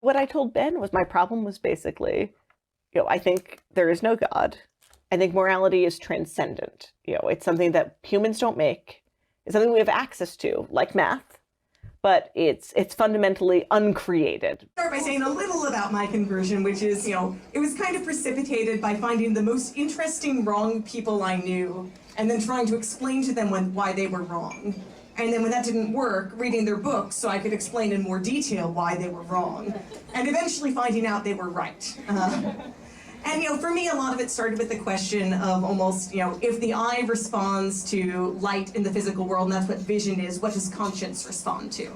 What I told Ben was my problem was basically, I think there is no God. I think morality is transcendent. It's something that humans don't make. It's something we have access to, like math, but it's fundamentally uncreated. Start by saying a little about my conversion, which is, it was kind of precipitated by finding the most interesting wrong people I knew, and then trying to explain to them why they were wrong. And then when that didn't work, reading their books so I could explain in more detail why they were wrong, and eventually finding out they were right. And for me, a lot of it started with the question of almost, if the eye responds to light in the physical world, and that's what vision is, what does conscience respond to?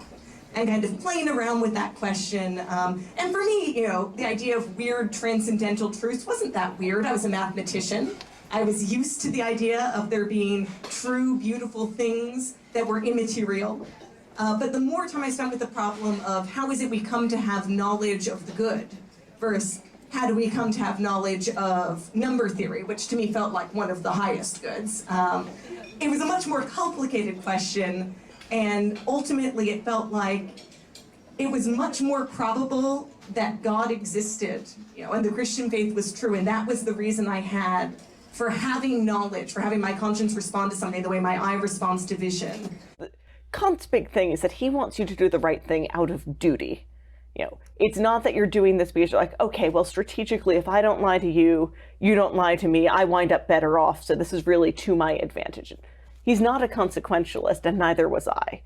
And kind of playing around with that question. And for me, the idea of weird transcendental truths wasn't that weird. I was a mathematician. I was used to the idea of there being true, beautiful things that were immaterial. But the more time I spent with the problem of how is it we come to have knowledge of the good versus how do we come to have knowledge of number theory, which to me felt like one of the highest goods. It was a much more complicated question, and ultimately it felt like it was much more probable that God existed, and the Christian faith was true, and that was the reason I had for having knowledge, for having my conscience respond to something the way my eye responds to vision. Kant's big thing is that he wants you to do the right thing out of duty. It's not that you're doing this because you're like, okay, well, strategically, if I don't lie to you, you don't lie to me, I wind up better off, so this is really to my advantage. He's not a consequentialist, and neither was I.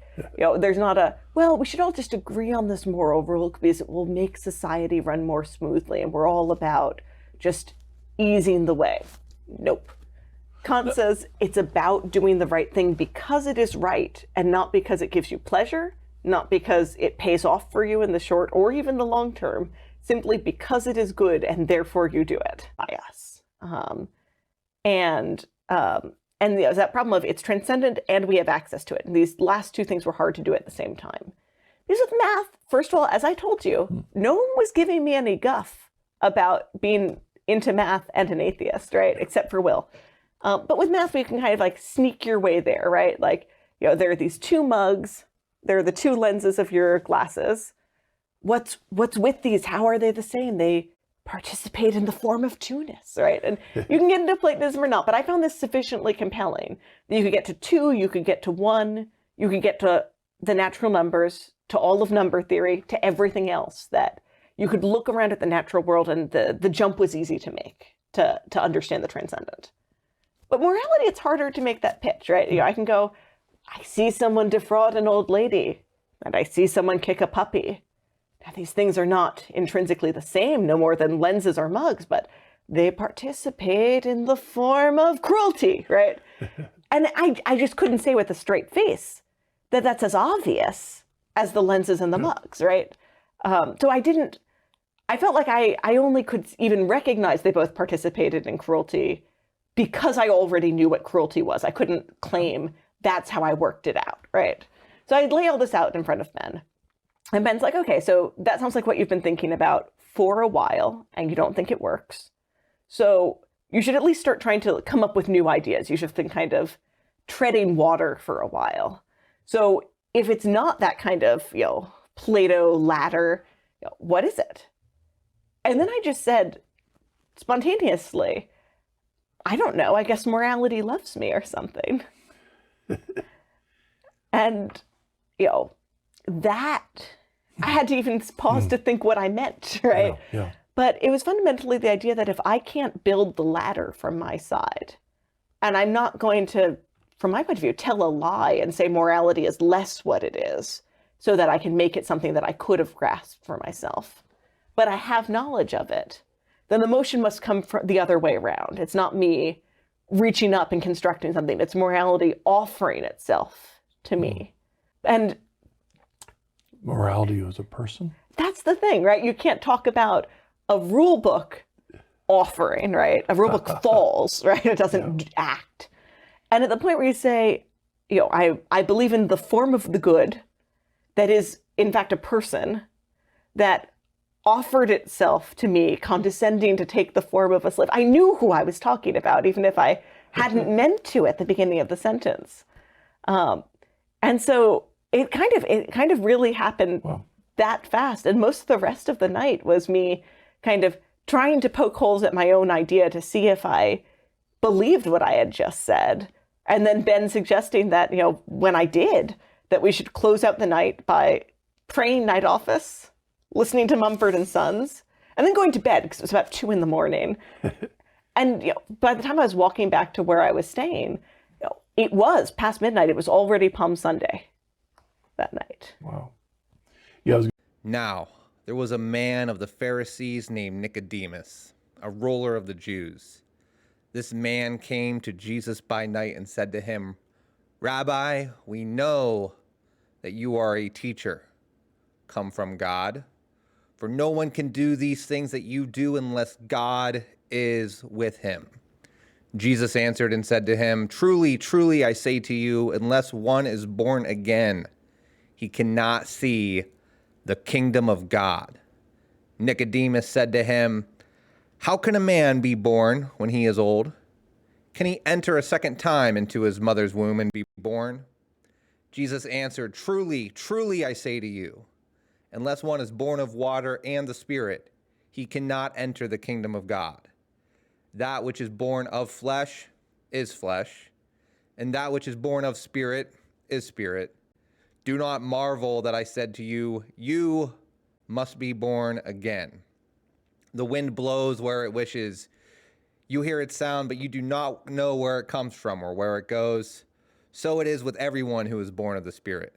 There's not a, well, we should all just agree on this moral rule because it will make society run more smoothly, and we're all about just easing the way. Nope. Kant says it's about doing the right thing because it is right, and not because it gives you pleasure, not because it pays off for you in the short or even the long term, simply because it is good and therefore you do it. Yes. And there's that problem of it's transcendent and we have access to it. And these last two things were hard to do at the same time. Because with math, first of all, as I told you, no one was giving me any guff about being into math and an atheist, right? Except for Will. But with math, we can kind of like sneak your way there, right? Like, there are these two mugs. They're the two lenses of your glasses. What's with these? How are they the same? They participate in the form of two-ness, right? And you can get into Platonism or not, but I found this sufficiently compelling. You could get to 2, you could get to 1, you could get to the natural numbers, to all of number theory, to everything else, that you could look around at the natural world and the jump was easy to make, to understand the transcendent. But morality, it's harder to make that pitch, right? I can go, I see someone defraud an old lady, and I see someone kick a puppy. Now, these things are not intrinsically the same, no more than lenses or mugs, but they participate in the form of cruelty, right? And I just couldn't say with a straight face that that's as obvious as the lenses and the mugs, right? So I felt like I only could even recognize they both participated in cruelty because I already knew what cruelty was. I couldn't claim that's how I worked it out, right? So I lay all this out in front of Ben. And Ben's like, okay, so that sounds like what you've been thinking about for a while, and you don't think it works. So you should at least start trying to come up with new ideas. You should have been kind of treading water for a while. So if it's not that kind of, Plato ladder, what is it? And then I just said spontaneously, I don't know, I guess morality loves me or something. And, that, I had to even pause to think what I meant, right? Yeah. But it was fundamentally the idea that if I can't build the ladder from my side, and I'm not going to, from my point of view, tell a lie and say morality is less what it is, so that I can make it something that I could have grasped for myself, but I have knowledge of it, then the motion must come from the other way around. It's not me reaching up and constructing something. It's morality offering itself to me. And morality as a person? That's the thing, right? You can't talk about a rule book offering, right? A rule book falls, right? It doesn't act. And at the point where you say, I believe in the form of the good that is, in fact, a person that offered itself to me, condescending to take the form of a slave. I knew who I was talking about, even if I hadn't meant to at the beginning of the sentence. And so it kind of really happened that fast. And most of the rest of the night was me kind of trying to poke holes at my own idea to see if I believed what I had just said. And then Ben suggesting that, when I did, that we should close out the night by praying night office, listening to Mumford and Sons, and then going to bed because it was about 2 a.m. And by the time I was walking back to where I was staying, it was past midnight. It was already Palm Sunday that night. Wow. Yeah. Now, there was a man of the Pharisees named Nicodemus, a ruler of the Jews. This man came to Jesus by night and said to him, "Rabbi, we know that you are a teacher come from God, for no one can do these things that you do unless God is with him." Jesus answered and said to him, "Truly, truly, I say to you, unless one is born again, he cannot see the kingdom of God." Nicodemus said to him, "How can a man be born when he is old? Can he enter a second time into his mother's womb and be born?" Jesus answered, "Truly, truly, I say to you, unless one is born of water and the Spirit, he cannot enter the kingdom of God. That which is born of flesh is flesh, and that which is born of spirit is spirit. Do not marvel that I said to you, you must be born again. The wind blows where it wishes. You hear its sound, but you do not know where it comes from or where it goes. So it is with everyone who is born of the Spirit.